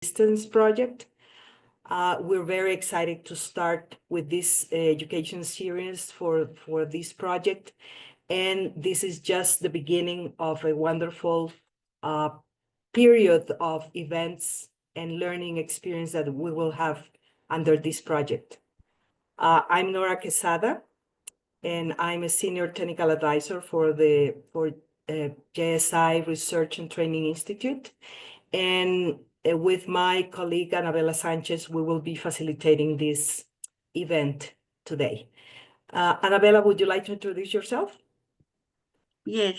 Assistance project. We're very excited to start with this education series for this project. And this is just the beginning of a wonderful period of events and learning experience that we will have under this project. I'm Nora Quesada, and I'm a senior technical advisor for JSI Research and Training Institute. And with my colleague, Anabela Sanchez, we will be facilitating this event today. Anabela, would you like to introduce yourself? Yes.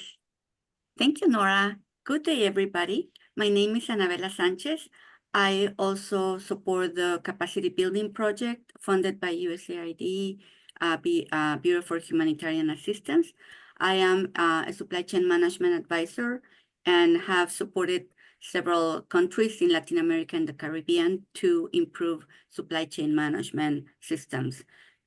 Thank you, Nora. Good day, everybody. My name is Anabela Sanchez. I also support the capacity building project funded by USAID, Bureau for Humanitarian Assistance. I am a supply chain management advisor and have supported several countries in Latin America and the Caribbean to improve supply chain management systems.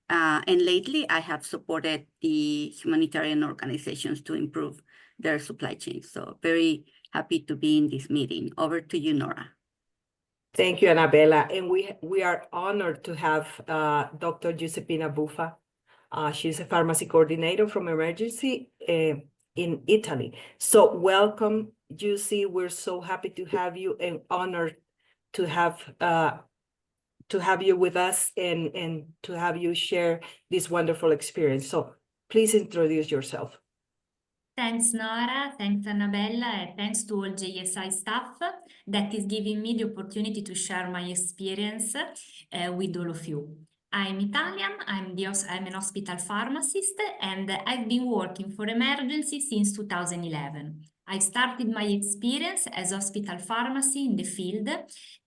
And lately, I have supported the humanitarian organizations to improve their supply chain. So very happy to be in this meeting. Over to you, Nora. Thank you, Anabela. And we are honored to have Dr. Giuseppina Buffa. She's a pharmacy coordinator from emergency in Italy. So welcome, Giusy. We're so happy to have you and honored to have you with us and to have you share this wonderful experience. So please introduce yourself. Thanks, Nora. Thanks, Annabella. And thanks to all JSI staff that is giving me the opportunity to share my experience with all of you. I'm Italian, I'm an hospital pharmacist, and I've been working for emergency since 2011. I started my experience as hospital pharmacy in the field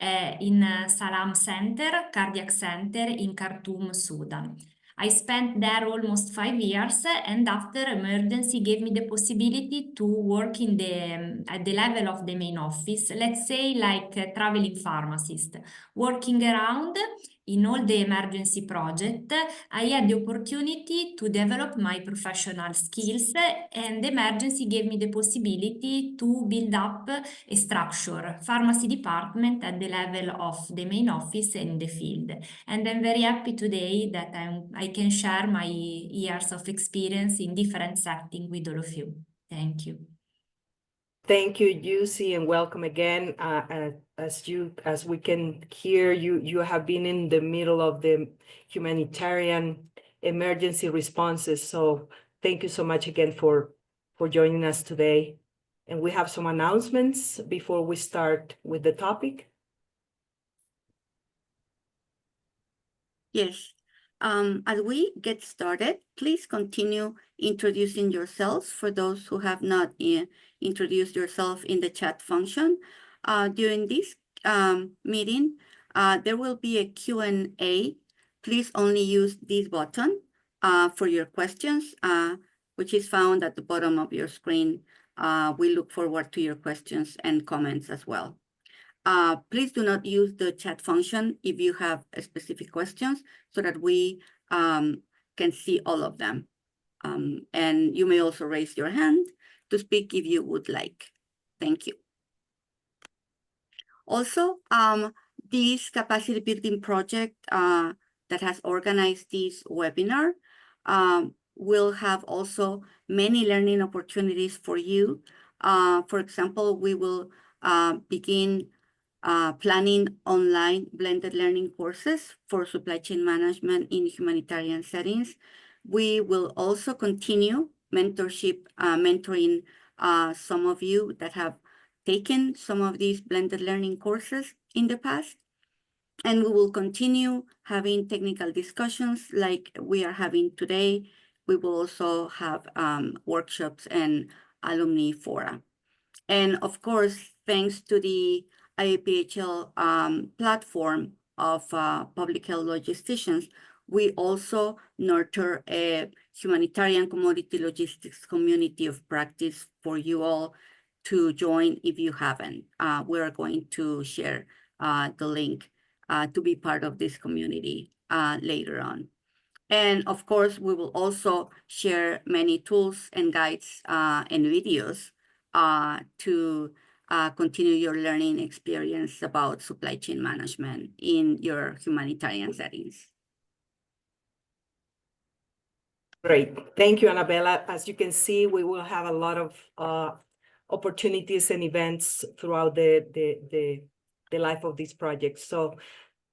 in Salam Center, Cardiac Center in Khartoum, Sudan. I spent there almost 5 years, and after emergency gave me the possibility to work in at the level of the main office, let's say like a traveling pharmacist, working around in all the emergency project. I had the opportunity to develop my professional skills, and emergency gave me the possibility to build up a structure, pharmacy department at the level of the main office and the field. And I'm very happy today that I can share my years of experience in different settings with all of you. Thank you. Thank you, Giusy, and welcome again. As we can hear, you have been in the middle of the humanitarian emergency responses. So thank you so much again for joining us today. And we have some announcements before we start with the topic. Yes. As we get started, please continue introducing yourselves for those who have not introduced yourself in the chat function. During this meeting, there will be a Q&A. Please only use this button for your questions, which is found at the bottom of your screen. We look forward to your questions and comments as well. Please do not use the chat function if you have specific questions so that we can see all of them. And you may also raise your hand to speak if you would like. Thank you. Also, this capacity building project that has organized this webinar will have also many learning opportunities for you. For example, we will begin planning online blended learning courses for supply chain management in humanitarian settings. We will also continue mentoring some of you that have taken some of these blended learning courses in the past. And we will continue having technical discussions like we are having today. We will also have workshops and alumni fora. And of course, thanks to the IAPHL platform of public health logisticians, we also nurture a humanitarian commodity logistics community of practice for you all to join if you haven't. We're going to share the link to be part of this community later on. And of course, we will also share many tools and guides and videos to continue your learning experience about supply chain management in your humanitarian settings. Great. Thank you, Annabella. As you can see, we will have a lot of opportunities and events throughout the life of this project. So,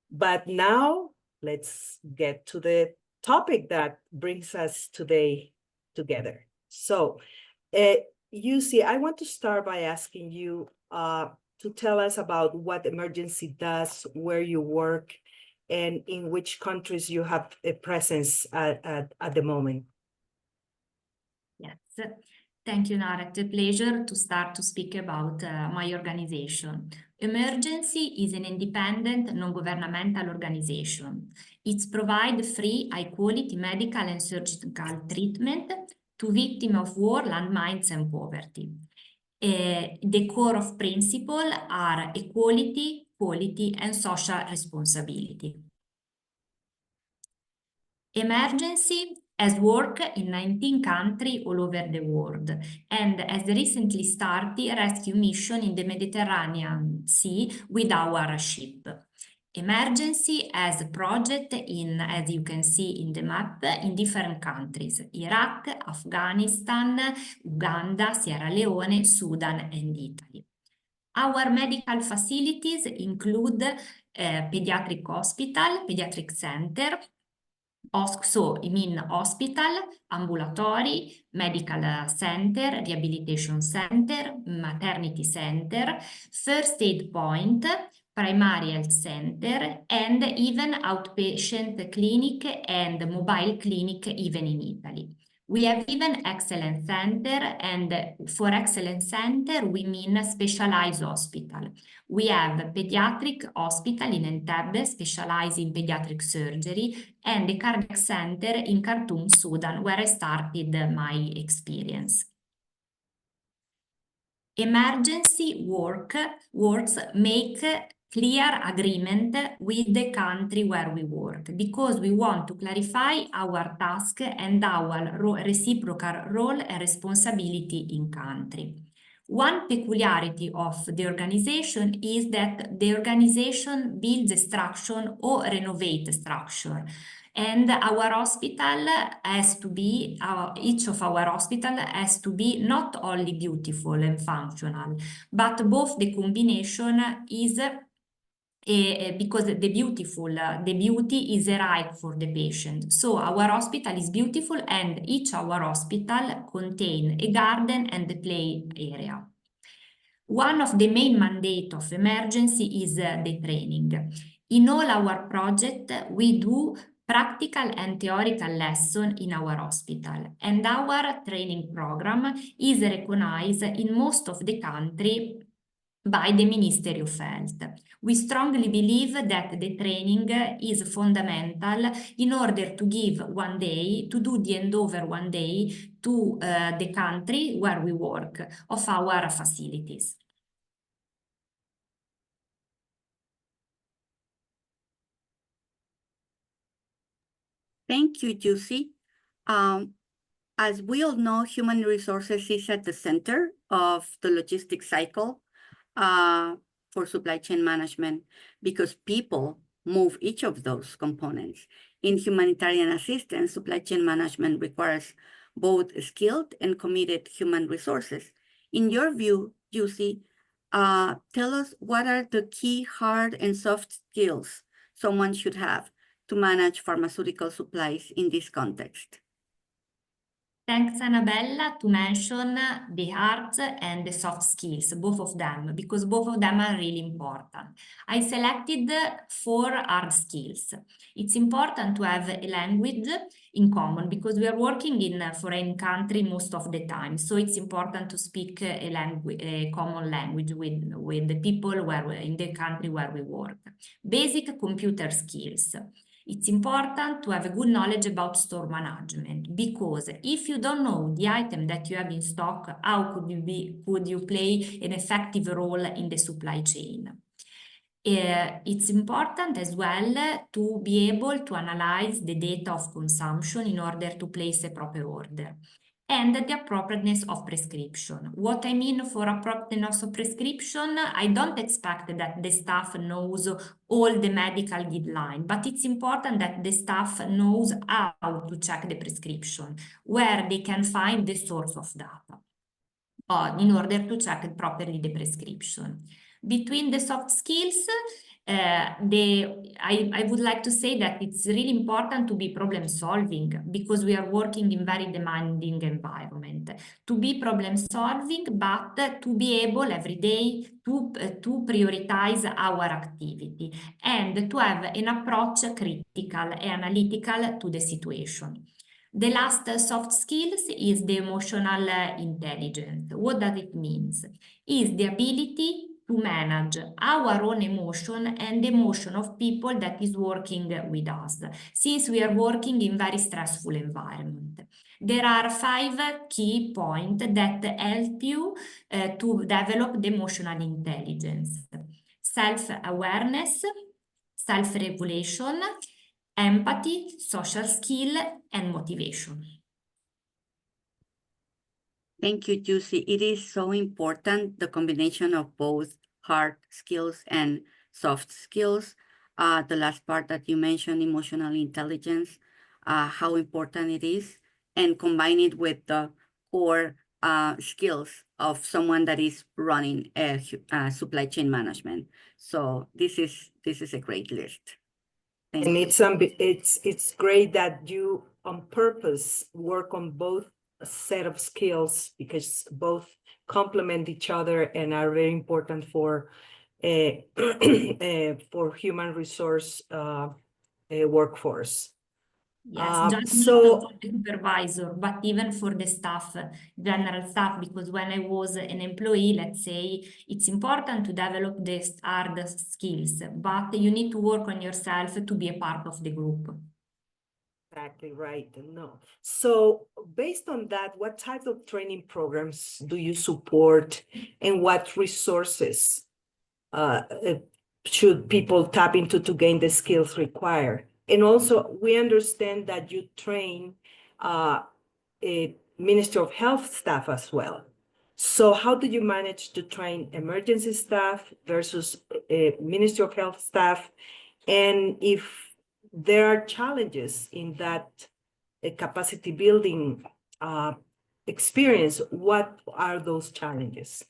but now let's get to the topic that brings us today together. So, Yusi, I want to start by asking you to tell us about what Emergency does, where you work, and in which countries you have a presence at the moment. Yes, thank you, Nara. It's a pleasure to start to speak about my organization. Emergency is an independent, non-governmental organization. It provides free, high-quality medical and surgical treatment to victims of war, landmines, and poverty. The core of principles are equality, quality, and social responsibility. Emergency has worked in 19 countries all over the world and has recently started a rescue mission in the Mediterranean Sea with our ship. Emergency has a project in, as you can see in the map, in different countries: Iraq, Afghanistan, Uganda, Sierra Leone, Sudan, and Italy. Our medical facilities include pediatric hospital, pediatric center, so I mean hospital, ambulatory, medical center, rehabilitation center, maternity center, first aid point, primary health center, and even outpatient clinic and mobile clinic even in Italy. We have even excellence center, and for excellence center we mean specialized hospital. We have pediatric hospital in Entebbe, specialized in pediatric surgery, and the cardiac center in Khartoum, Sudan, where I started my experience. Emergency works make clear agreement with the country where we work, because we want to clarify our task and our reciprocal role and responsibility in country. One peculiarity of the organization is that the organization builds a structure or renovate a structure. And our hospital has to be, each of our hospital has to be not only beautiful and functional, but both the combination is because the beauty is a right for the patient. So our hospital is beautiful, and each our hospital contain a garden and a play area. One of the main mandate of emergency is the training. In all our project, we do practical and theoretical lesson in our hospital, and our training program is recognized in most of the country by the Ministry of Health. We strongly believe that the training is fundamental in order to give one day, to do the handover one day to the country where we work of our facilities. Thank you, Giusy. As we all know, human resources is at the center of the logistics cycle for supply chain management, because people move each of those components. In humanitarian assistance, supply chain management requires both skilled and committed human resources. In your view, Giusy, tell us what are the key hard and soft skills someone should have to manage pharmaceutical supplies in this context. Thanks, Annabella, to mention the hard and the soft skills, both of them, because both of them are really important. I selected 4 hard skills. It's important to have a language in common, because we are working in a foreign country most of the time. So it's important to speak a common language with the people in the country where we work. Basic computer skills. It's important to have a good knowledge about store management, because if you don't know the item that you have in stock, how could you play an effective role in the supply chain? It's important as well to be able to analyze the data of consumption in order to place a proper order. and the appropriateness of prescription. What I mean for appropriateness of prescription, I don't expect that the staff knows all the medical guidelines, but it's important that the staff knows how to check the prescription, where they can find the source of data in order to check properly the prescription. Between the soft skills, I would like to say that it's really important to be problem solving because we are working in very demanding environment. To be problem solving, but to be able every day to prioritize our activity and to have an approach critical and analytical to the situation. The last soft skills is the emotional intelligence. What does it mean? Is the ability to manage our own emotion and the emotion of people that is working with us, since we are working in very stressful environment. There are 5 key points that help you to develop the emotional intelligence: self-awareness, self-regulation, empathy, social skill, and motivation. Thank you, Giusy. It is so important, the combination of both hard skills and soft skills. The last part that you mentioned, emotional intelligence, how important it is, and combine it with the core skills of someone that is running supply chain management. So this is a great list. Thank And you. it's great that you on purpose work on both set of skills because both complement each other and are very important for human resource workforce. Yes, just so not for the supervisor, but even for the staff, general staff, because when I was an employee, let's say, it's important to develop these hard skills, but you need to work on yourself to be a part of the group. Exactly right. No. So based on that, what types of training programs do you support and what resources should people tap into to gain the skills required? And also, we understand that you train a Ministry of Health staff as well. So how do you manage to train emergency staff versus Ministry of Health staff? And if there are challenges in that capacity building experience, what are those challenges?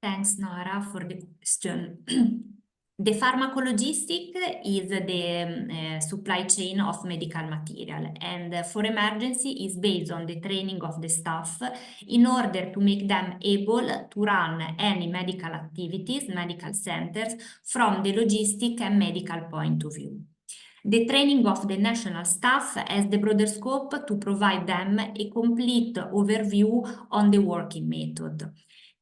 Thanks, Nora, for the question. The pharmacologistic is the supply chain of medical material, and for emergency is based on the training of the staff in order to make them able to run any medical activities, medical centers, from the logistic and medical point of view. The training of the national staff has the broader scope to provide them a complete overview on the working method.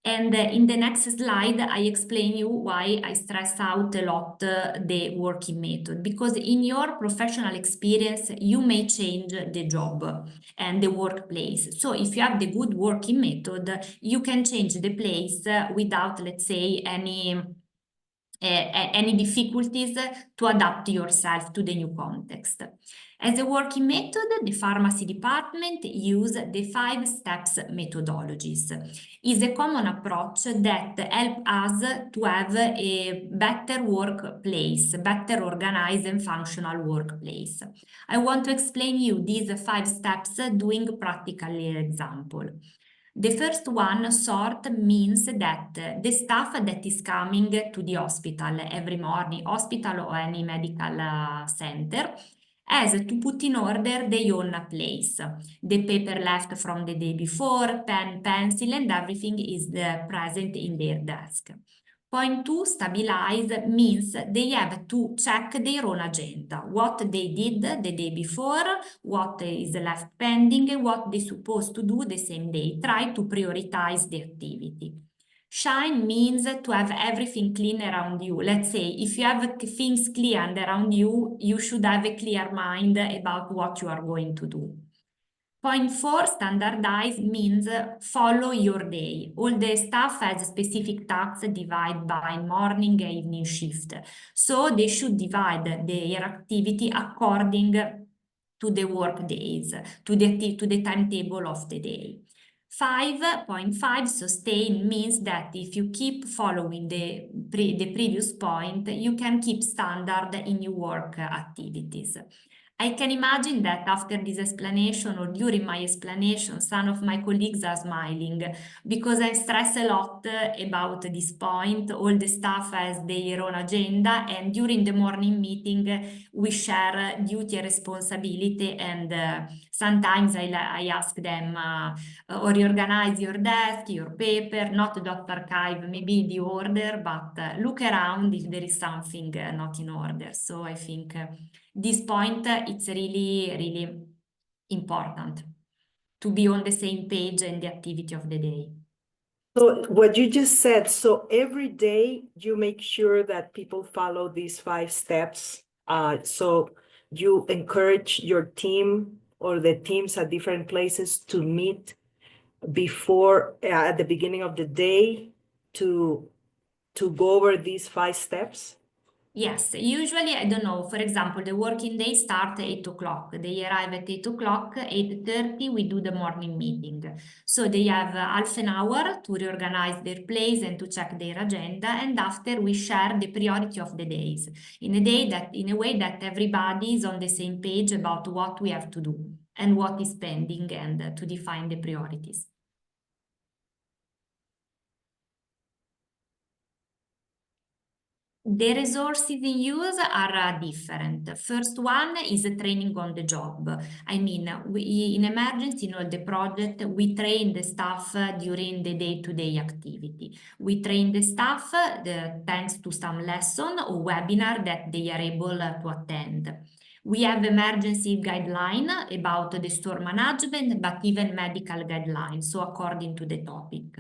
And in the next slide, I explain you why I stress out a lot the working method, because in your professional experience, you may change the job and the workplace. So if you have the good working method, you can change the place without, let's say, any difficulties to adapt yourself to the new context. As a working method, the pharmacy department use the 5 steps methodologies. It's a common approach that helps us to have a better workplace, better organized and functional workplace. I want to explain you these 5 steps doing practical example. The first one sort means that the staff that is coming to the hospital every morning, hospital or any medical center, has to put in order their own place. The paper left from the day before, pen, pencil, and everything is present in their desk. Point 2, stabilize, means they have to check their own agenda, what they did the day before, what is left pending, and what they're supposed to do the same day. Try to prioritize the activity. Shine means to have everything clean around you. Let's say if you have things clear around you, you should have a clear mind about what you are going to do. Point 4, standardize, means follow your day. All the staff has specific tasks divided by morning and evening shift. So they should divide their activity according to the work days, to the timetable of the day. 5.5 sustain means that if you keep following the previous point, you can keep standard in your work activities. I can imagine that after this explanation or during my explanation, some of my colleagues are smiling because I stress a lot about this point. All the staff has their own agenda, and during the morning meeting, we share duty and responsibility. And sometimes I ask them, or reorganize your desk, your paper, not Dr. Archive, maybe the order, but look around if there is something not in order. So I think this point, it's really, really important to be on the same page in the activity of the day. So what you just said, so every day you make sure that people follow these 5 steps. So you encourage your team or the teams at different places to meet before at the beginning of the day to go over these 5 steps. Yes, usually, I don't know, for example, the working day starts at 8 o'clock. They arrive at 8 o'clock, 8:30, we do the morning meeting. So they have half an hour to reorganize their place and to check their agenda. And after we share the priority of the days in a way that everybody is on the same page about what we have to do and what is pending and to define the priorities. The resources in use are different. First one is training on the job. I mean, in emergency, in all the project, we train the staff during the day-to-day activity. We train the staff thanks to some lesson or webinar that they are able to attend. We have emergency guideline about the storm management, but even medical guidelines, so according to the topic.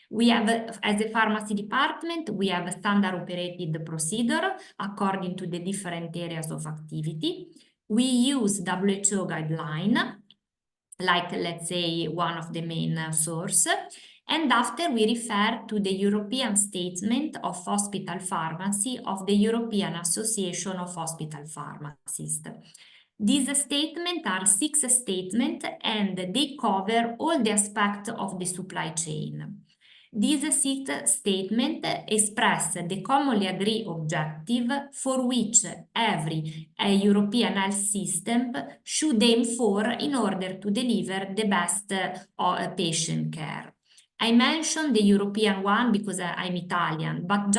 We have, as a pharmacy department, we have a standard operated procedure according to the different areas of activity. We use WHO guideline, like let's say one of the main source. And after we refer to the European Statement of Hospital Pharmacy of the European Association of Hospital Pharmacists. These statements are 6 statements and they cover all the aspects of the supply chain. These 6 statements express the commonly agreed objective for which every European health system should aim for in order to deliver the best patient care. I mentioned the European one because I'm Italian, but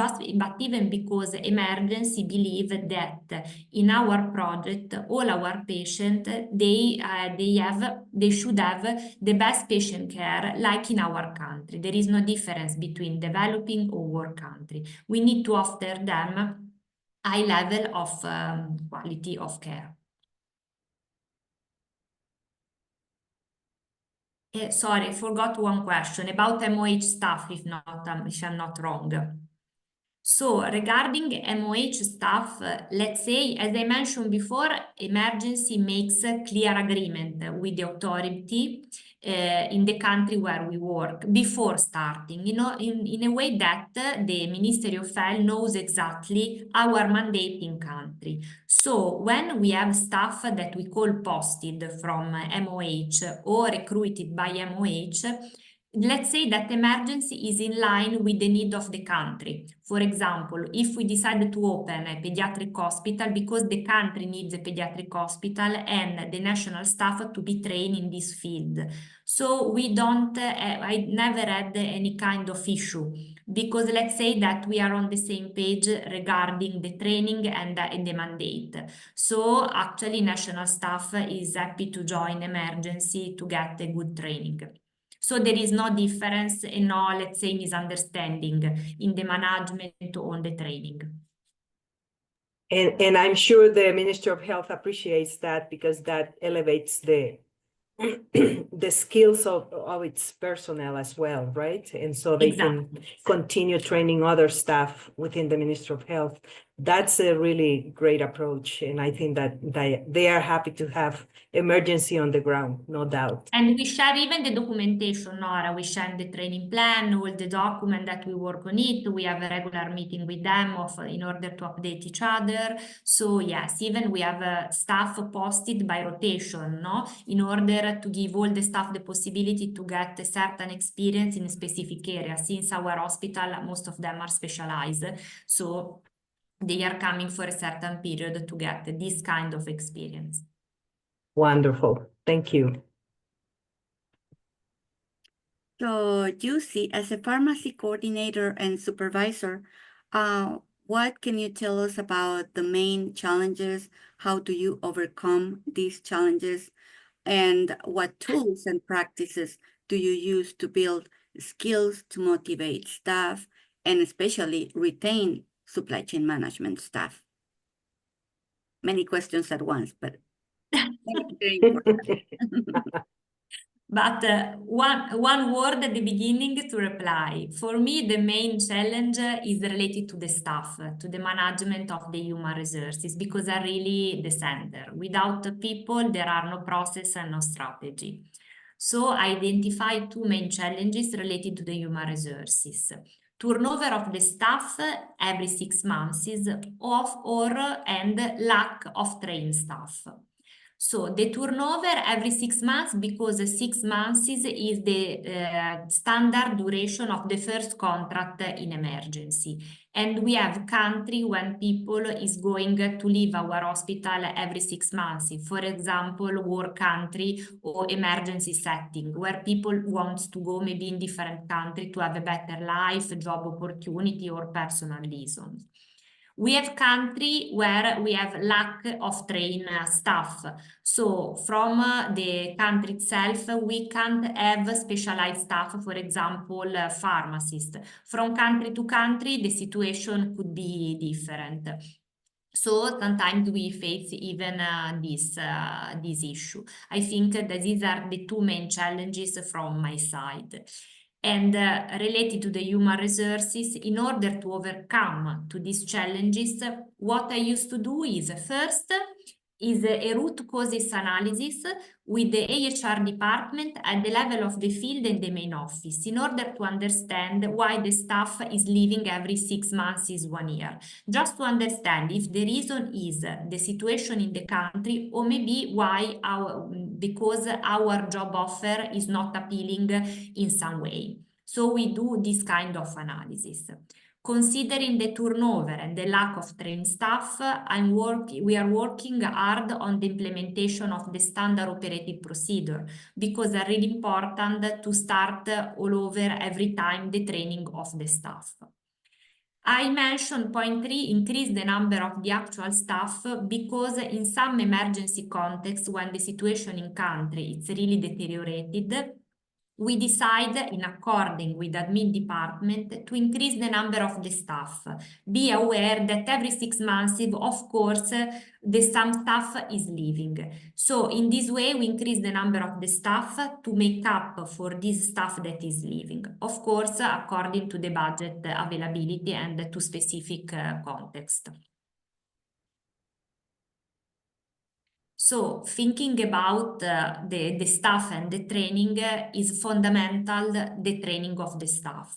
even because emergency believe that in our project, all our patients, they should have the best patient care like in our country. There is no difference between developing or poor country. We need to offer them high level of quality of care. Sorry, I forgot one question about MOH staff, if I'm not wrong. So regarding MOH staff, let's say, as I mentioned before, emergency makes a clear agreement with the authority in the country where we work before starting, in a way that the Ministry of Health knows exactly our mandate in country. So when we have staff that we call posted from MOH or recruited by MOH, let's say that emergency is in line with the need of the country. For example, if we decide to open a pediatric hospital because the country needs a pediatric hospital and the national staff to be trained in this field. So we don't, I never had any kind of issue because let's say that we are on the same page regarding the training and the mandate. So actually national staff is happy to join emergency to get a good training. So there is no difference and no, let's say, misunderstanding in the management or on the training. And I'm sure the Ministry of Health appreciates that because that elevates the the skills of its personnel as well, right? And so they can Exactly. continue training other staff within the Ministry of Health. That's a really great approach. And I think that they are happy to have emergency on the ground, no doubt. And we share even the documentation, Nora. We share the training plan, all the document that we work on it. We have a regular meeting with them in order to update each other. So yes, even we have staff posted by rotation, no? In order to give all the staff the possibility to get a certain experience in a specific area. Since our hospital, most of them are specialized. So they are coming for a certain period to get this kind of experience. Wonderful. Thank you. So, Giusy, as a pharmacy coordinator and supervisor, what can you tell us about the main challenges? How do you overcome these challenges? And what tools and practices do you use to build skills to motivate staff and especially retain supply chain management staff? Many questions at once, but very important. But one word at the beginning to reply. For me, the main challenge is related to the staff, to the management of the human resources, because they're really the center. Without the people, there are no process and no strategy. So I identify two main challenges related to the human resources. Turnover of the staff every 6 months and lack of trained staff. So the turnover every 6 months, because 6 months is the standard duration of the first contract in emergency. And we have country when people is going to leave our hospital every 6 months. For example, war country or emergency setting, where people want to go maybe in different country to have a better life, job opportunity, or personal reasons. We have country where we have lack of trained staff. So from the country itself, we can't have specialized staff, for example, pharmacists. From country to country, the situation could be different. So sometimes we face even this issue. I think that these are the two main challenges from my side. And related to the human resources, in order to overcome to these challenges, what I used to do is first is a root causes analysis with the AHR department at the level of the field and the main office in order to understand why the staff is leaving every 6 months is 1 year. Just to understand if the reason is the situation in the country or maybe why because our job offer is not appealing in some way. So we do this kind of analysis. Considering the turnover and the lack of trained staff, we are working hard on the implementation of the standard operative procedure because it's really important to start all over every time the training of the staff. I mentioned point 3, increase the number of the actual staff because in some emergency contexts when the situation in country is really deteriorated, we decide in according with the admin department to increase the number of the staff. Be aware that every 6 months, of course, some staff is leaving. So in this way, we increase the number of the staff to make up for this staff that is leaving. Of course, according to the budget availability and to specific context. So thinking about the staff and the training is fundamental, the training of the staff.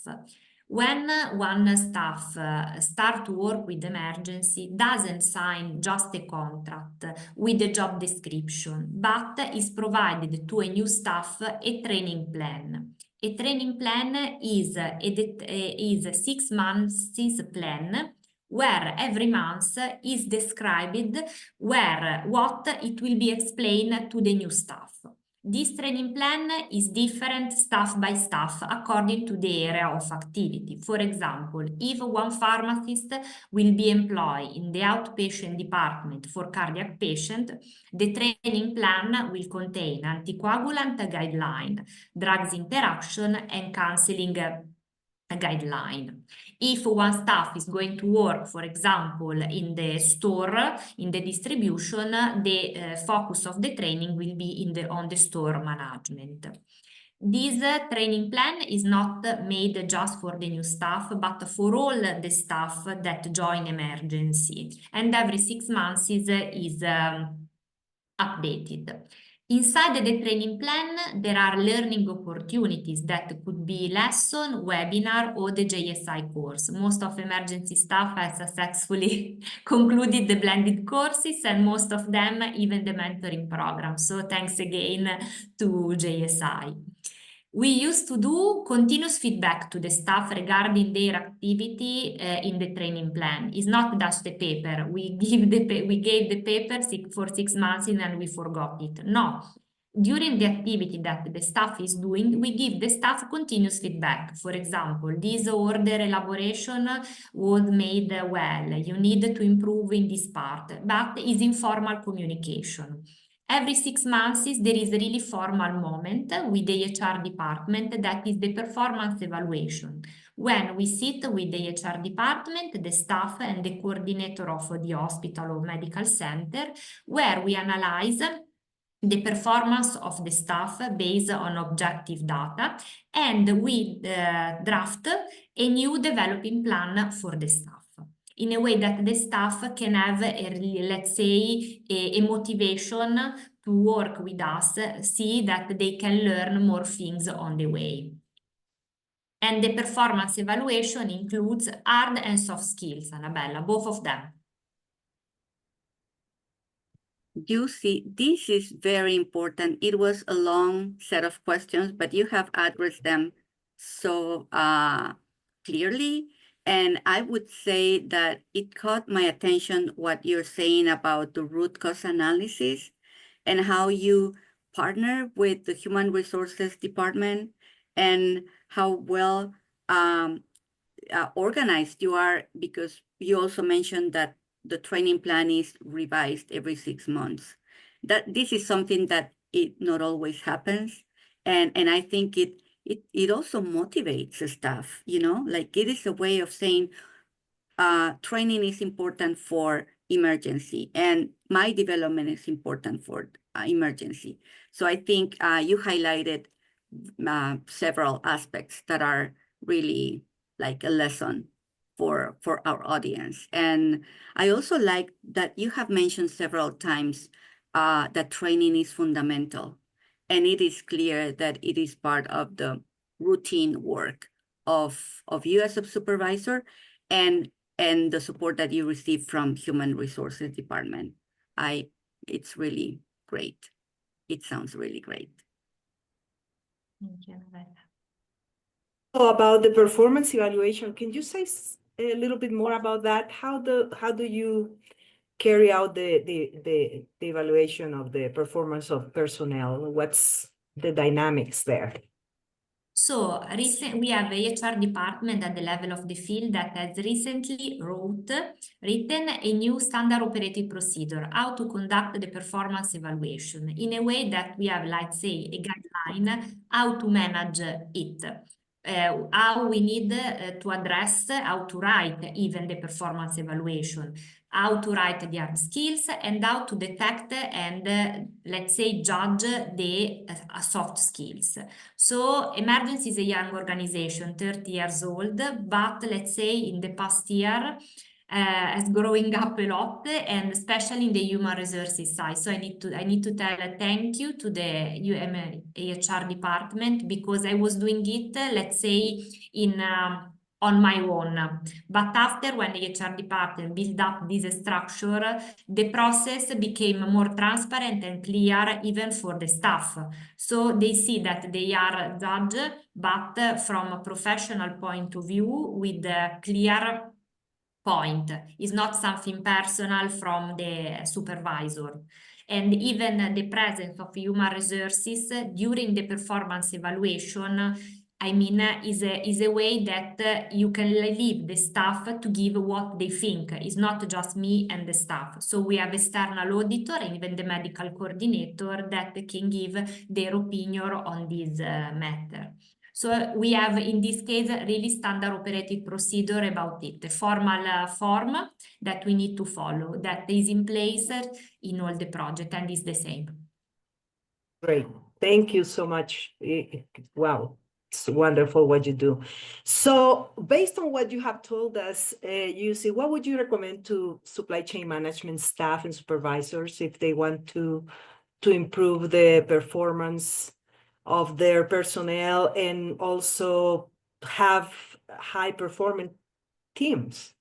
When one staff start to work with emergency, doesn't sign just a contract with a job description, but is provided to a new staff a training plan. A training plan is a 6 months plan where every month is described what it will be explained to the new staff. This training plan is different staff by staff according to the area of activity. For example, if one pharmacist will be employed in the outpatient department for cardiac patient, the training plan will contain anticoagulant guideline, drugs interaction, and counseling guideline. If one staff is going to work, for example, in the store, in the distribution, the focus of the training will be on the store management. This training plan is not made just for the new staff, but for all the staff that join emergency, and every 6 months is updated. Inside the training plan, there are learning opportunities that could be lesson, webinar, or the JSI course. Most of emergency staff has successfully concluded the blended courses, and most of them even the mentoring program. So thanks again to JSI. We used to do continuous feedback to the staff regarding their activity in the training plan. It's not just the paper. We gave the paper for 6 months and we forgot it. No. During the activity that the staff is doing, we give the staff continuous feedback. For example, this order elaboration was made well. You need to improve in this part, but it's informal communication. Every 6 months, there is a really formal moment with the HR department that is the performance evaluation. When we sit with the HR department, the staff, and the coordinator of the hospital or medical center, where we analyze the performance of the staff based on objective data, and we draft a new developing plan for the staff, in a way that the staff can have, let's say, a motivation to work with us, see that they can learn more things on the way. And the performance evaluation includes hard and soft skills, Annabella, both of them. You see, this is very important. It was a long set of questions, but you have addressed them so clearly. And I would say that it caught my attention what you're saying about the root cause analysis and how you partner with the Human Resources Department and how well organized you are, because you also mentioned that the training plan is revised every 6 months. That this is something that it not always happens. And I think it also motivates the staff, you know, like it is a way of saying training is important for emergency and my development is important for emergency. So I think you highlighted several aspects that are really like a lesson for our audience. And I also like that you have mentioned several times that training is fundamental. And it is clear that it is part of the routine work of you as a supervisor and the support that you receive from Human Resources Department. It's really great. It sounds really great. Thank you, Annabella. So about the performance evaluation, can you say a little bit more about that? How do you carry out the evaluation of the performance of personnel? What's the dynamics there? So we have a HR department at the level of the field that has recently written a new standard operating procedure, how to conduct the performance evaluation in a way that we have, let's say, a guideline, how to manage it. How we need to address, how to write even the performance evaluation, how to write the hard skills, and how to detect and let's say judge the soft skills. So Emergency is a young organization, 30 years old, but let's say in the past year is growing up a lot, and especially in the human resources side. So I need to tell a thank you to the HR department, because I was doing it, let's say, on my own. But after, when the HR department built up this structure, the process became more transparent and clear even for the staff. So they see that they are judged, but from a professional point of view, with a clear point. It's not something personal from the supervisor. And even the presence of human resources during the performance evaluation, I mean, is a way that you can leave the staff to give what they think. It's not just me and the staff. So we have external auditor and even the medical coordinator that can give their opinion on this matter. So we have, in this case, really standard operating procedure about it, a formal form that we need to follow, that is in place in all the project and is the same. Great. Thank you so much. Wow. It's wonderful what you do. So based on what you have told us, Yusi, what would you recommend to supply chain management staff and supervisors if they want to improve the performance of their personnel and also have high-performing teams?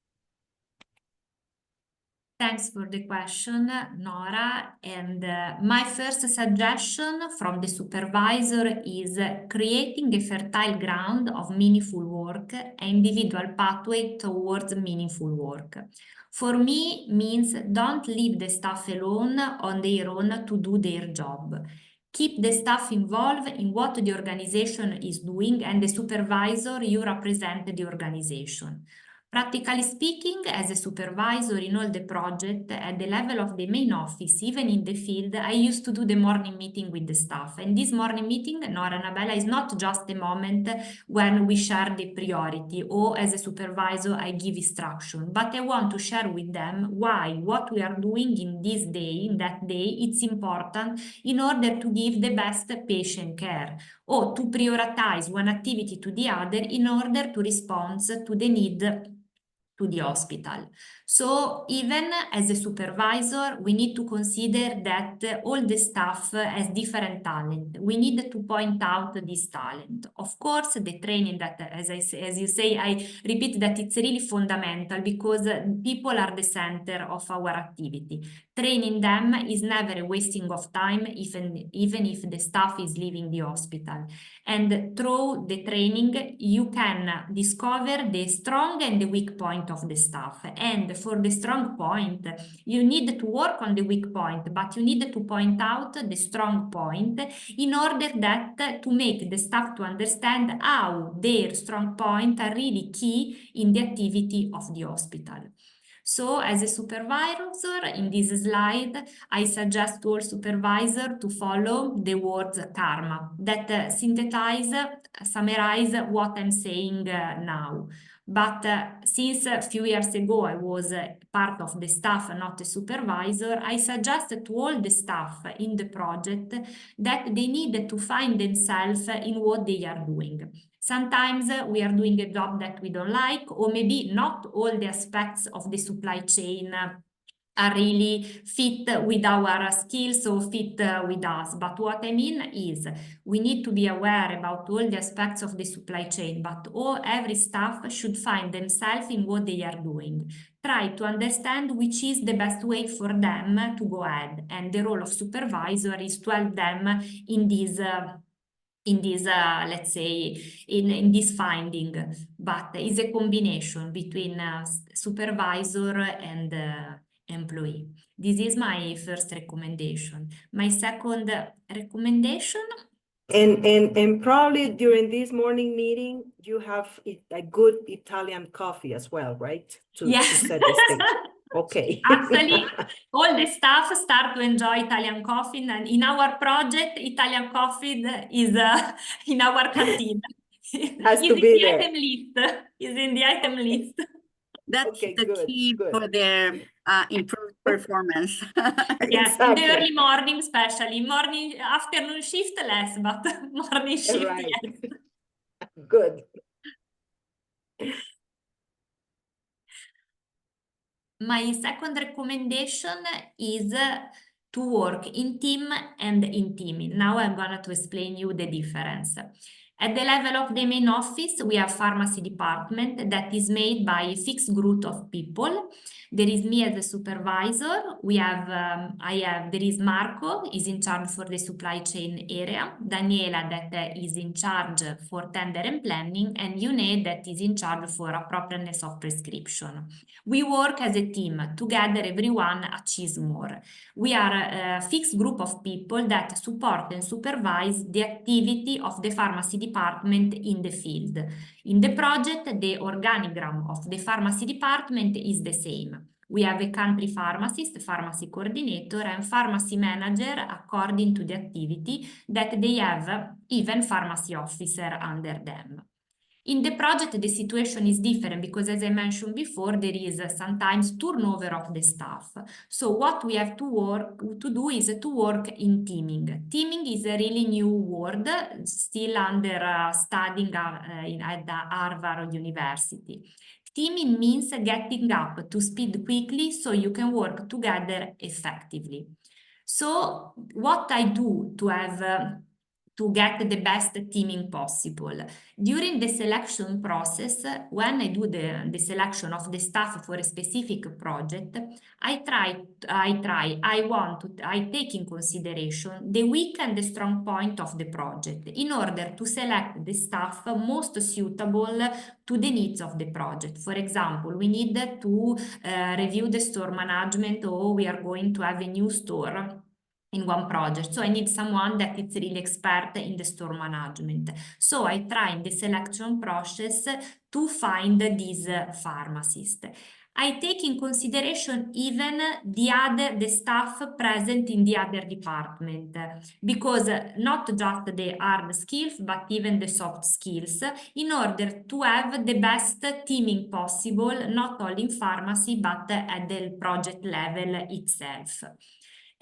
Thanks for the question, Nora. And my first suggestion from the supervisor is creating a fertile ground of meaningful work and individual pathway towards meaningful work. For me, means don't leave the staff alone on their own to do their job. Keep the staff involved in what the organization is doing, and the supervisor, you represent the organization. Practically speaking, as a supervisor in all the project at the level of the main office, even in the field, I used to do the morning meeting with the staff. And this morning meeting, Nora and Annabella, is not just a moment when we share the priority or as a supervisor, I give instruction, but I want to share with them why what we are doing in this day, in that day, it's important in order to give the best patient care, or to prioritize one activity to the other in order to respond to the need to the hospital. So even as a supervisor, we need to consider that all the staff has different talent. We need to point out this talent. Of course, the training that, as you say, I repeat that it's really fundamental because people are the center of our activity. Training them is never a wasting of time, even if the staff is leaving the hospital. And through the training, you can discover the strong and the weak point of the staff. And for the strong point, you need to work on the weak point, but you need to point out the strong point in order that to make the staff to understand how their strong points are really key in the activity of the hospital. So as a supervisor, in this slide, I suggest to all supervisors to follow the words karma that summarize what I'm saying now. But since a few years ago I was part of the staff, not a supervisor, I suggest to all the staff in the project that they need to find themselves in what they are doing. Sometimes we are doing a job that we don't like, or maybe not all the aspects of the supply chain are really fit with our skills or fit with us. But what I mean is we need to be aware about all the aspects of the supply chain, but every staff should find themselves in what they are doing. Try to understand which is the best way for them to go ahead. And the role of supervisor is to help them in this let's say, in this finding, but it's a combination between supervisor and employee. This is my first recommendation. My second recommendation. And probably during this morning meeting, you have a good Italian coffee as well, right? Yes. To set the stage. Okay. Actually, all the staff start to enjoy Italian coffee, and in our project, Italian coffee is in our canteen. Has to be there. Item list. Is in the item list. That's Okay, the good, key good. for their improved performance. Yes, Exactly. in the early morning, especially morning, afternoon shift less, but morning shift, Right. yes. Good. My second recommendation is to work in team and in teaming. Now I'm going to explain you the difference. At the level of the main office, we have pharmacy department that is made by a fixed group of people. There is me as a supervisor. There is Marco, is in charge for the supply chain area. Daniela, that is in charge for tender and planning, and Yune, that is in charge for appropriateness of prescription. We work as a team. Together, everyone achieves more. We are a fixed group of people that support and supervise the activity of the pharmacy department in the field. In the project, the organigram of the pharmacy department is the same. We have a country pharmacist, pharmacy coordinator, and pharmacy manager according to the activity that they have even pharmacy officer under them. In the project, the situation is different because, as I mentioned before, there is sometimes turnover of the staff. So what we have to do is to work in teaming. Teaming is a really new word, still under studying at the Harvard University. Teaming means getting up to speed quickly so you can work together effectively. So what I do to have to get the best teaming possible. During the selection process, when I do the selection of the staff for a specific project, I take in consideration the weak and the strong point of the project in order to select the staff most suitable to the needs of the project. For example, we need to review the store management, or we are going to have a new store in one project. So I need someone that is really expert in the store management. So I try in the selection process to find this pharmacist. I take in consideration even the staff present in the other department, because not just the hard skills, but even the soft skills, in order to have the best teaming possible, not only in pharmacy, but at the project level itself.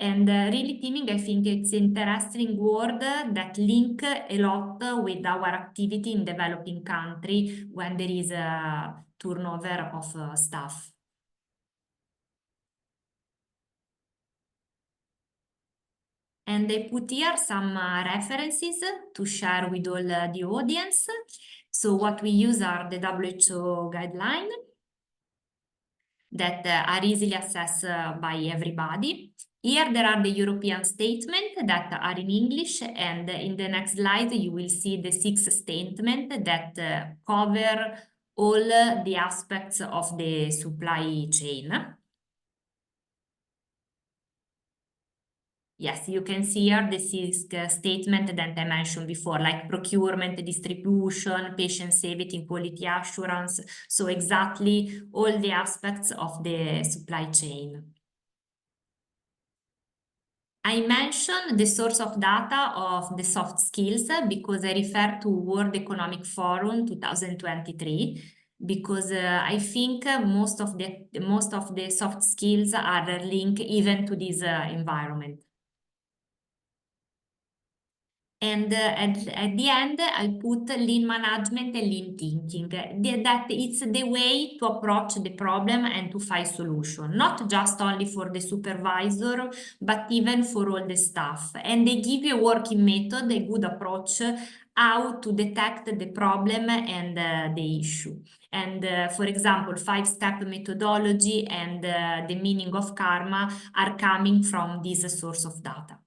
And really teaming, I think it's an interesting word that link a lot with our activity in developing country when there is a turnover of staff. And I put here some references to share with all the audience. So what we use are the WHO guidelines that are easily accessed by everybody. Here there are the European statements that are in English, and in the next slide you will see the 6 statements that cover all the aspects of the supply chain. Yes, you can see here the 6 statements that I mentioned before, like procurement, distribution, patient safety, quality assurance. So exactly all the aspects of the supply chain. I mentioned the source of data of the soft skills because I refer to World Economic Forum 2023, because I think most of the soft skills are linked even to this environment. And at the end, I put lean management and lean thinking, that it's the way to approach the problem and to find solution, not just only for the supervisor, but even for all the staff. And they give you a working method, a good approach, how to detect the problem and the issue. And for example, 5-step methodology and the meaning of karma are coming from this source of data.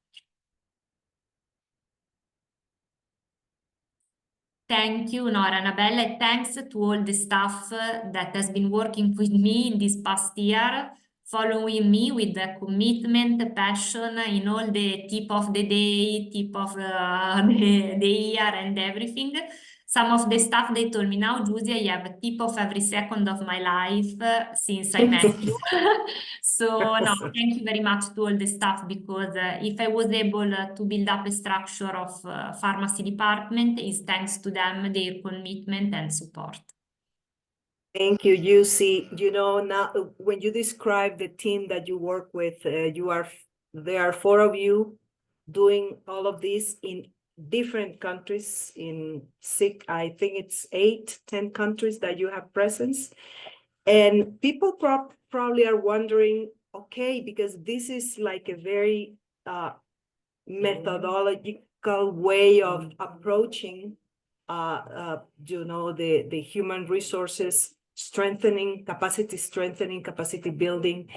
Thank you, Nora, Annabella, and thanks to all the staff that has been working with me in this past year, following me with the commitment, passion in all the tip of the day, tip of the year and everything. Some of the staff, they told me, now, Giusia, you have a tip of every second of my life since I met you. So, no, thank you very much to all the staff, because if I was able to build up a structure of pharmacy department, it's thanks to them, their commitment and support. Thank you, Yusi. You know, now when you describe the team that you work with, there are 4 of you doing all of this in different countries, in 6, I think it's 8, 10 countries that you have presence. And people probably are wondering, okay, because this is like a very methodological way of approaching you know, the human resources strengthening, capacity building.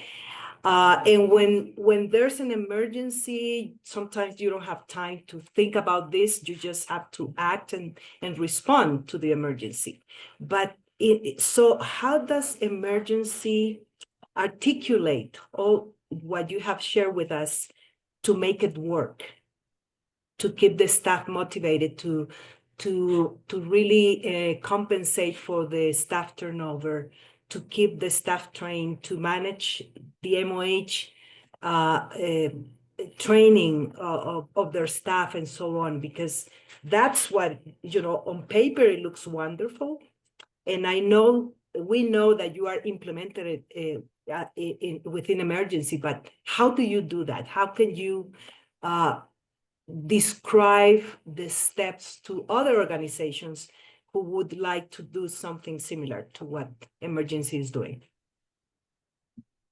And when there's an emergency, sometimes you don't have time to think about this. You just have to act and respond to the emergency. But so how does emergency articulate all what you have shared with us to make it work, to keep the staff motivated, to really compensate for the staff turnover, to keep the staff trained to manage the MOH training of their staff and so on, because that's what, you know, on paper it looks wonderful. And we know that you are implemented within emergency, but how do you do that? How can you describe the steps to other organizations who would like to do something similar to what emergency is doing?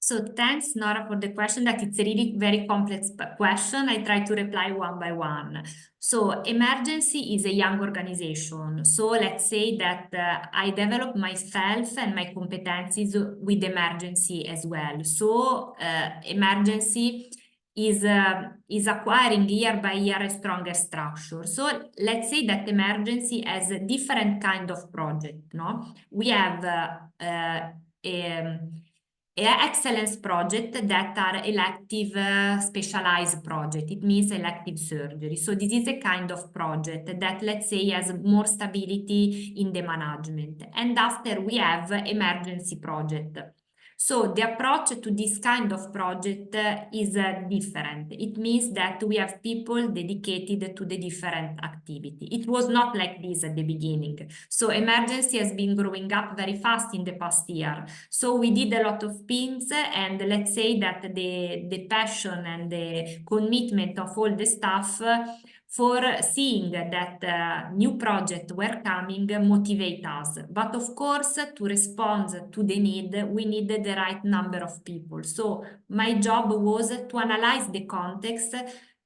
So thanks, Nora, for the question. That it's a really very complex question. I try to reply one by one. So emergency is a young organization. So let's say that I develop myself and my competencies with emergency as well. So emergency is acquiring year by year a stronger structure. So let's say that emergency has a different kind of project. No, we have excellence project that are elective specialized project. It means elective surgery. So this is a kind of project that, let's say, has more stability in the management. And after we have emergency project. So the approach to this kind of project is different. It means that we have people dedicated to the different activity. It was not like this at the beginning. So emergency has been growing up very fast in the past year. So we did a lot of things, and let's say that the passion and the commitment of all the staff for seeing that new projects were coming motivate us. But of course, to respond to the need, we needed the right number of people. So my job was to analyze the context,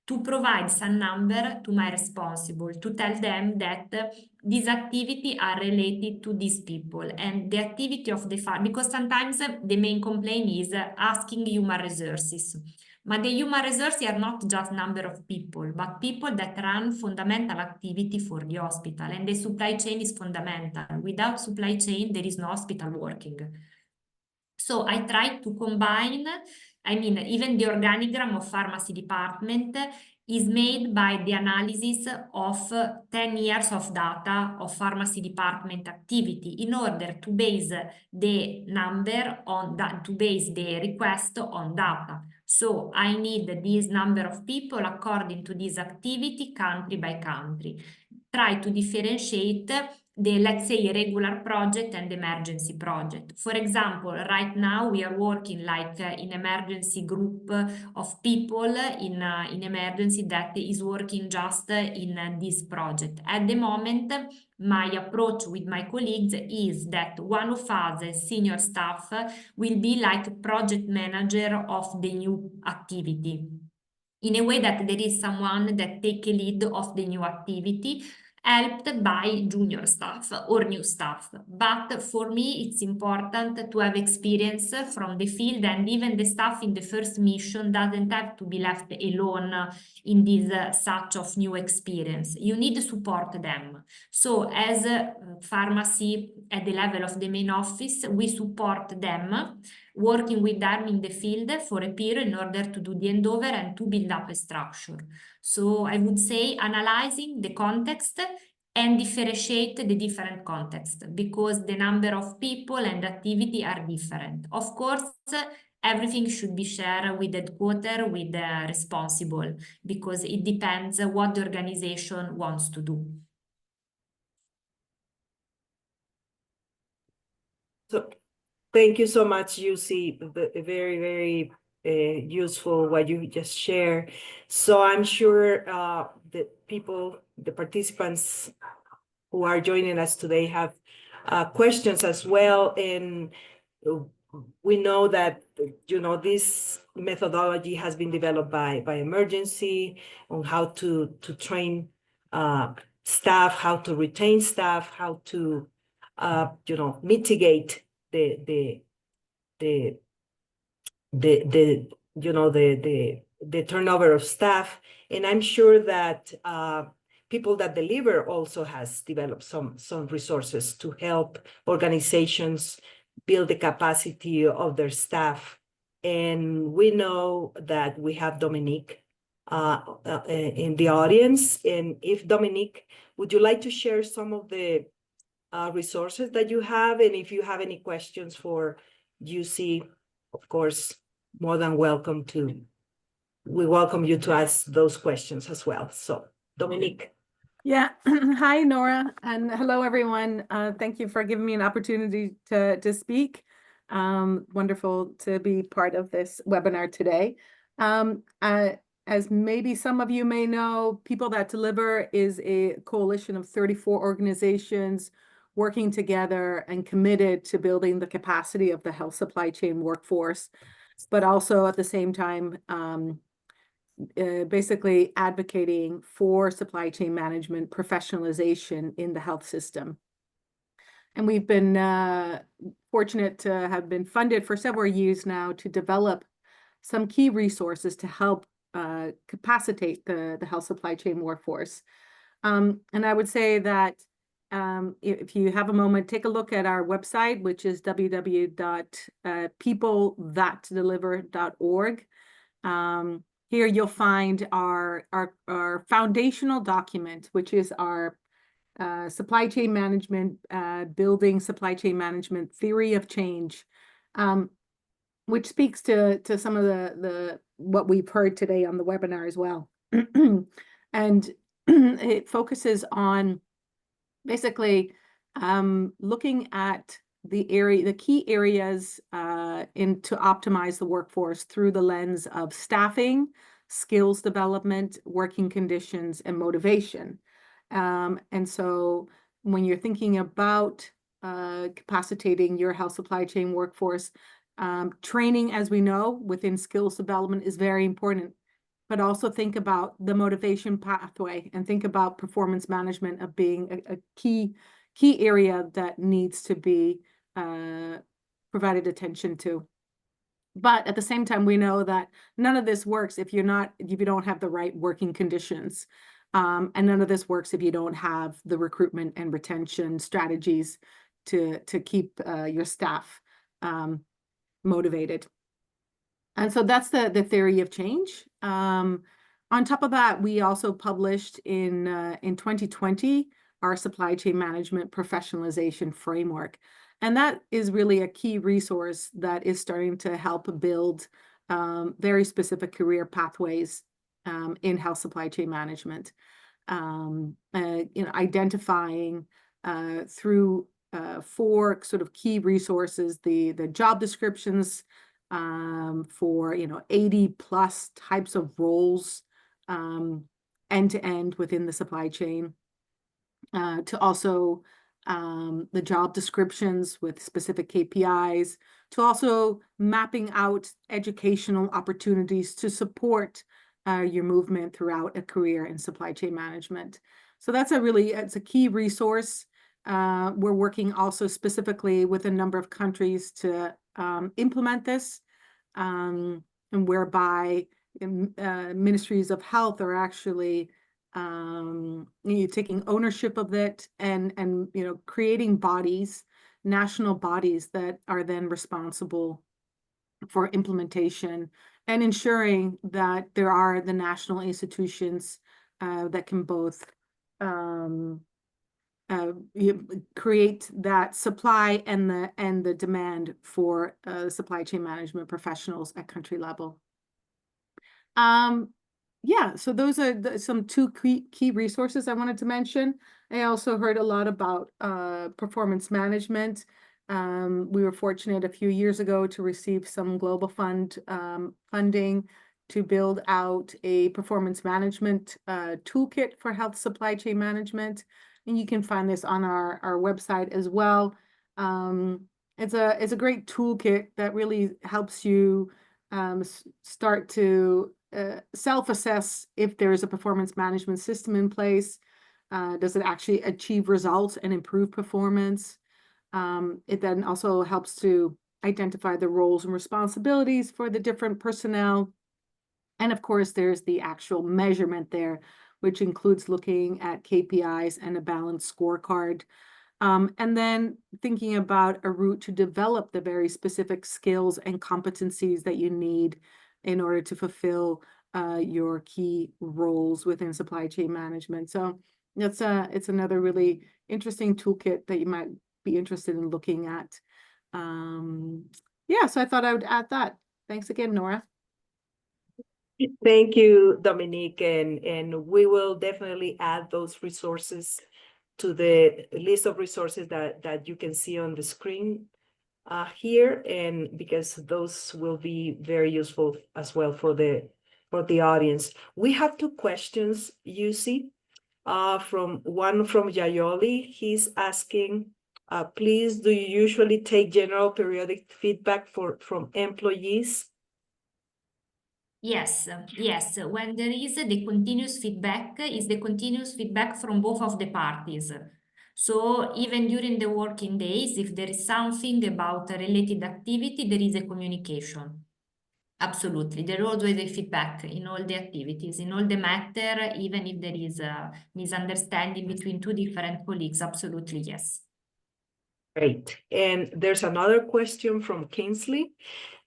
to provide some number to my responsible, to tell them that these activities are related to these people and the activity of the farm, because sometimes the main complaint is asking human resources. But the human resources are not just number of people, but people that run fundamental activity for the hospital. And the supply chain is fundamental. Without supply chain, there is no hospital working. So I try to combine, even the organigram of pharmacy department is made by the analysis of 10 years of data of pharmacy department activity in order to base the number on that, to base the request on data. So I need this number of people according to this activity, country by country. Try to differentiate the, let's say, regular project and emergency project. For example, right now we are working like in emergency group of people in emergency that is working just in this project. At the moment, my approach with my colleagues is that one of us as senior staff will be like project manager of the new activity, in a way that there is someone that take a lead of the new activity, helped by junior staff or new staff. But for me, it's important to have experience from the field, and even the staff in the first mission doesn't have to be left alone in this such of new experience. You need to support them. So as pharmacy at the level of the main office, we support them, working with them in the field for a period in order to do the handover and to build up a structure. So I would say analyzing the context and differentiate the different contexts, because the number of people and activity are different. Of course, everything should be shared with the headquarters, with the responsible, because it depends what the organization wants to do. So thank you so much, Yusi. Very, very useful what you just shared. So I'm sure the people, the participants who are joining us today have questions as well. And we know that, you know, this methodology has been developed by emergency on how to train staff, how to retain staff, how to mitigate the turnover of staff. And I'm sure that people that deliver also has developed some resources to help organizations build the capacity of their staff. And we know that we have Dominique in the audience. And if Dominique, would you like to share some of the resources that you have. And if you have any questions for UC, of course, more than welcome to. We welcome you to ask those questions as well. So, Dominique. Yeah. Hi, Nora, and hello, everyone. Thank you for giving me an opportunity to speak. Wonderful to be part of this webinar today. As maybe some of you may know, People That Deliver is a coalition of 34 organizations working together and committed to building the capacity of the health supply chain workforce, but also at the same time, basically advocating for supply chain management professionalization in the health system. And we've been fortunate to have been funded for several years now to develop some key resources to help capacitate the health supply chain workforce. And I would say that if you have a moment, take a look at our website, which is www.peoplethatdeliver.org. Here you'll find our foundational document, which is our supply chain management, building supply chain management theory of change, which speaks to some of the what we've heard today on the webinar as well. And it focuses on basically looking at the key areas to optimize the workforce through the lens of staffing, skills development, working conditions, and motivation. And so when you're thinking about capacitating your health supply chain workforce, training, as we know, within skills development is very important, but also think about the motivation pathway and think about performance management of being a key area that needs to be provided attention to. But at the same time, we know that none of this works if you don't have the right working conditions. And none of this works if you don't have the recruitment and retention strategies to keep your staff motivated. And so that's the theory of change. On top of that, we also published in 2020 our supply chain management professionalization framework. And that is really a key resource that is starting to help build very specific career pathways in health supply chain management. Identifying through 4 sort of key resources, the job descriptions for 80 plus types of roles end to end within the supply chain, to also the job descriptions with specific KPIs, to also mapping out educational opportunities to support your movement throughout a career in supply chain management. So that's it's a key resource. We're working also specifically with a number of countries to implement this, and whereby ministries of health are actually taking ownership of it and creating national bodies that are then responsible for implementation and ensuring that there are the national institutions that can both create that supply and the demand for supply chain management professionals at country level. So those are some 2 key resources I wanted to mention. I also heard a lot about performance management. We were fortunate a few years ago to receive some Global Fund funding to build out a performance management toolkit for health supply chain management. And you can find this on our website as well. It's a great toolkit that really helps you start to self-assess if there is a performance management system in place. Does it actually achieve results and improve performance? It then also helps to identify the roles and responsibilities for the different personnel. And of course, there's the actual measurement there, which includes looking at KPIs and a balanced scorecard. And then thinking about a route to develop the very specific skills and competencies that you need in order to fulfill your key roles within supply chain management. So it's another really interesting toolkit that you might be interested in looking at. Yeah, so I thought I would add that. Thanks again, Nora. Thank you, Dominique, and we will definitely add those resources to the list of resources that you can see on the screen here, and because those will be very useful as well for the audience. We have two questions, Yusi, from Yayoli. He's asking, please, do you usually take general periodic feedback from employees? Yes, yes. When there is the continuous feedback, is the continuous feedback from both of the parties. So even during the working days, if there is something about a related activity, there is a communication. Absolutely. There is always a feedback in all the activities, in all the matter, even if there is a misunderstanding between two different colleagues. Absolutely, yes. Great. And there's another question from Kingsley.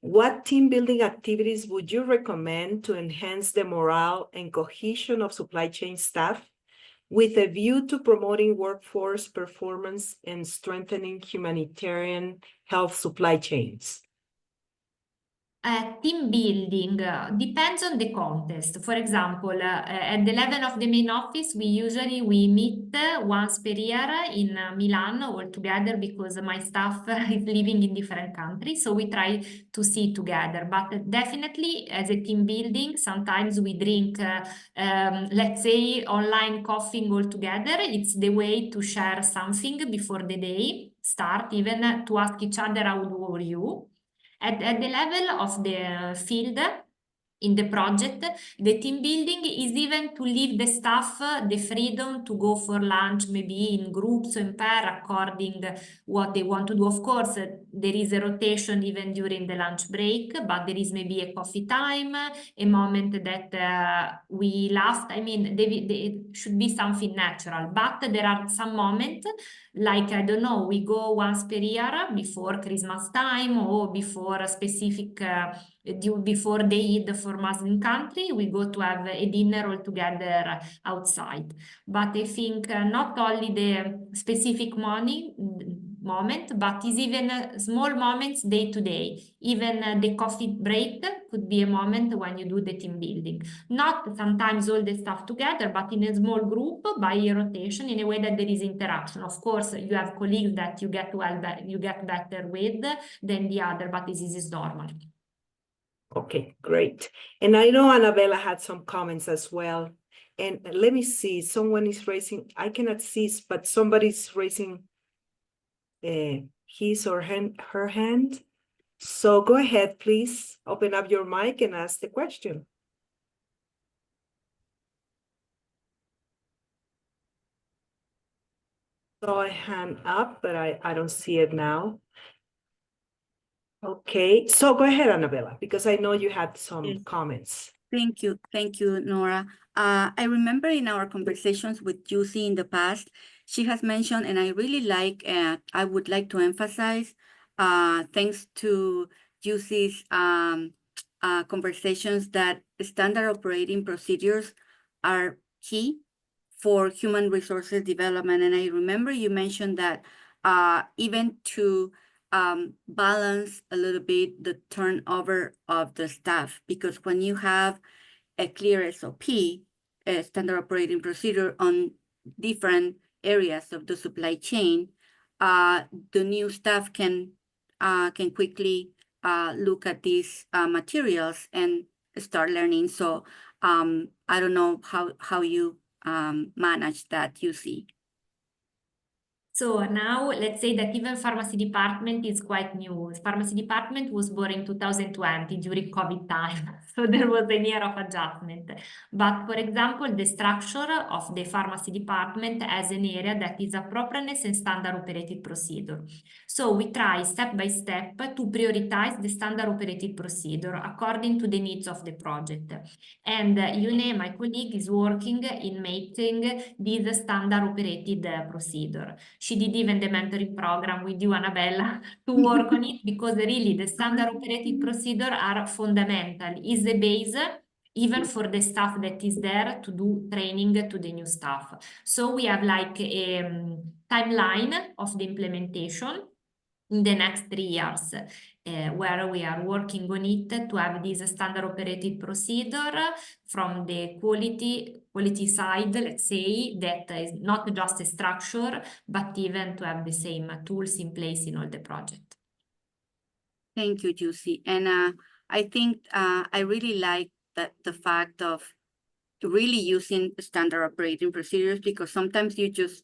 What team building activities would you recommend to enhance the morale and cohesion of supply chain staff with a view to promoting workforce performance and strengthening humanitarian health supply chains? Team building depends on the context. For example, at the level of the main office, we meet once per year in Milan all together because my staff is living in different countries, so we try to see together. But definitely, as a team building, sometimes we drink, let's say, online coffee all together. It's the way to share something before the day start, even to ask each other how are you. At the level of the field, in the project, the team building is even to leave the staff the freedom to go for lunch, maybe in groups or in pair, according what they want to do. Of course, there is a rotation even during the lunch break, but there is maybe a coffee time, a moment that we laugh. I mean, it should be something natural, but there are some moments, like, I don't know, we go once per year before Christmas time or before a specific before the Eid for Muslim country, we go to have a dinner all together outside. But I think not only the specific moment, but is even small moments day to day. Even the coffee break could be a moment when you do the team building. Not sometimes all the stuff together, but in a small group by a rotation in a way that there is interaction. Of course, you have colleagues that you get better with than the other, but this is normal. Okay, great. And I know Annabella had some comments as well. And let me see, someone is raising, I cannot see, but somebody's raising his or her hand. So go ahead, please open up your mic and ask the question. Saw a hand up, but I don't see it now. Okay, so go ahead, Annabella, because I know you had some comments. Thank you, Nora. I remember in our conversations with Juicy in the past, she has mentioned, and I really like, I would like to emphasize, thanks to Juicy's conversations, that standard operating procedures are key for human resources development. And I remember you mentioned that even to balance a little bit the turnover of the staff, because when you have a clear SOP, a standard operating procedure on different areas of the supply chain, the new staff can quickly look at these materials and start learning. So I don't know how you manage that, you see. So now let's say that even pharmacy department is quite new. Pharmacy department was born in 2020 during COVID time. So there was a year of adjustment. But for example, the structure of the pharmacy department as an area that is appropriateness and standard operated procedure. So we try step by step to prioritize the standard operated procedure according to the needs of the project. And Yune, my colleague, is working in making this standard operated procedure. She did even the mentoring program with you, Annabella, to work on it, because really the standard operating procedure are fundamental, is the base even for the staff that is there to do training to the new staff. So we have like a timeline of the implementation in the next 3 years, where we are working on it to have this standard operating procedure from the quality side, let's say, that is not just a structure, but even to have the same tools in place in all the project. Thank you, Giusy. And I think I really like the fact of really using standard operating procedures, because sometimes you just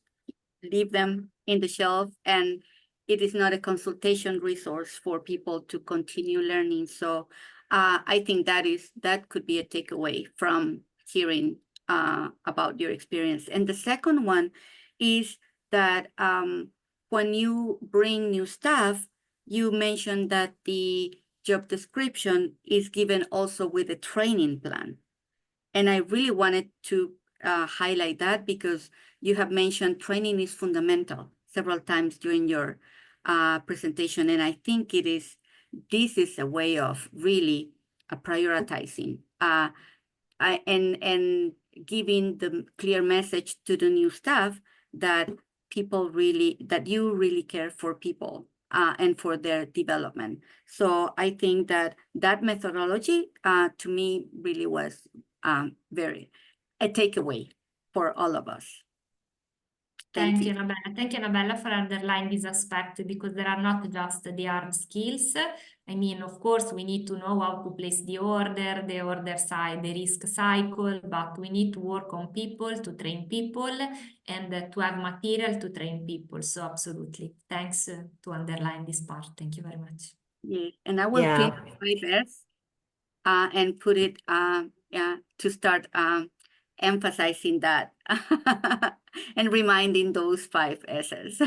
leave them in the shelf and it is not a consultation resource for people to continue learning. So I think that could be a takeaway from hearing about your experience. And the second one is that when you bring new staff, you mentioned that the job description is given also with a training plan. And I really wanted to highlight that, because you have mentioned training is fundamental several times during your presentation. And I think this is a way of really prioritizing and giving the clear message to the new staff that you really care for people and for their development. So I think that methodology to me really was very a takeaway for all of us. Thank you, Annabella. Thank you, Annabella, for underlining this aspect, because there are not just the hard skills. I mean, of course, we need to know how to place the order side, the risk cycle, but we need to work on people, to train people, and to have material to train people. So absolutely. Thanks to underline this part. Thank you very much. Yeah, and I will print 5S and put it to start emphasizing that and reminding those 5 S's.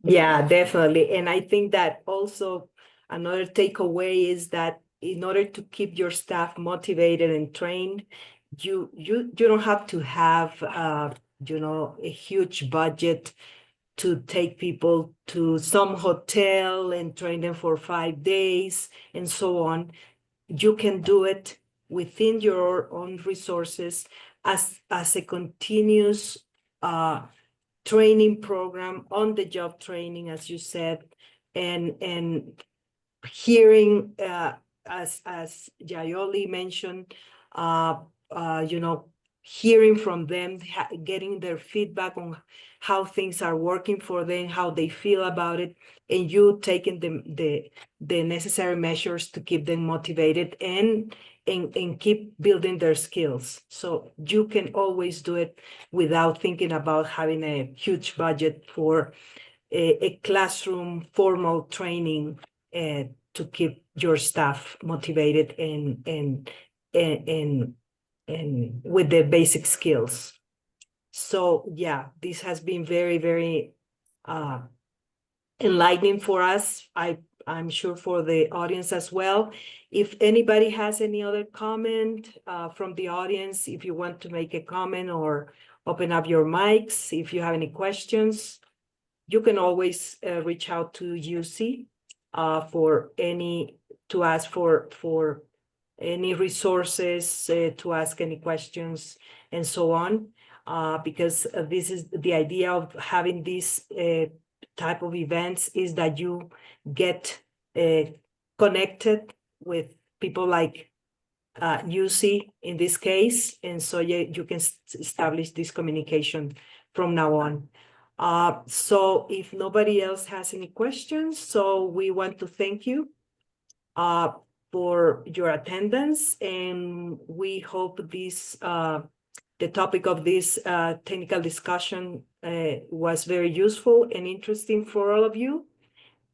Yeah, definitely. And I think that also another takeaway is that in order to keep your staff motivated and trained, you don't have to have a huge budget to take people to some hotel and train them for 5 days and so on. You can do it within your own resources as a continuous training program, on the job training, as you said, and hearing as Jayoli mentioned, hearing from them, getting their feedback on how things are working for them, how they feel about it, and you taking the necessary measures to keep them motivated and keep building their skills. So you can always do it without thinking about having a huge budget for a classroom formal training to keep your staff motivated and with the basic skills. So yeah, this has been very, very enlightening for us. I'm sure for the audience as well. If anybody has any other comment from the audience, if you want to make a comment or open up your mics, if you have any questions, you can always reach out to UC to ask for any resources, to ask any questions and so on, because this is the idea of having this type of events, is that you get connected with people like UC in this case, and so you can establish this communication from now on. So if nobody else has any questions, so we want to thank you for your attendance, and we hope this the topic of this technical discussion was very useful and interesting for all of you.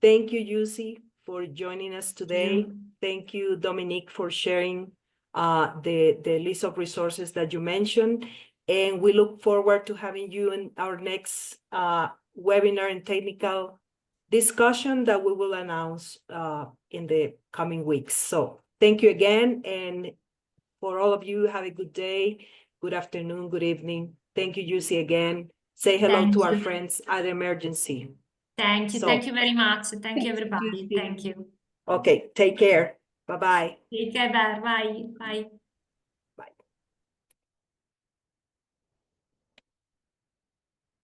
Thank you, Yusi, for joining us today. Thank you, Dominique, for sharing the list of resources that you mentioned. And we look forward to having you in our next webinar and technical discussion that we will announce in the coming weeks. So thank you again. And for all of you, have a good day, good afternoon, good evening. Thank you, Yusi, again. Say hello to our friends at Emergency. Thank you. Thank you very much. Thank you, everybody. Thank you. Okay, take care. Bye-bye. Take care. Bye. Bye.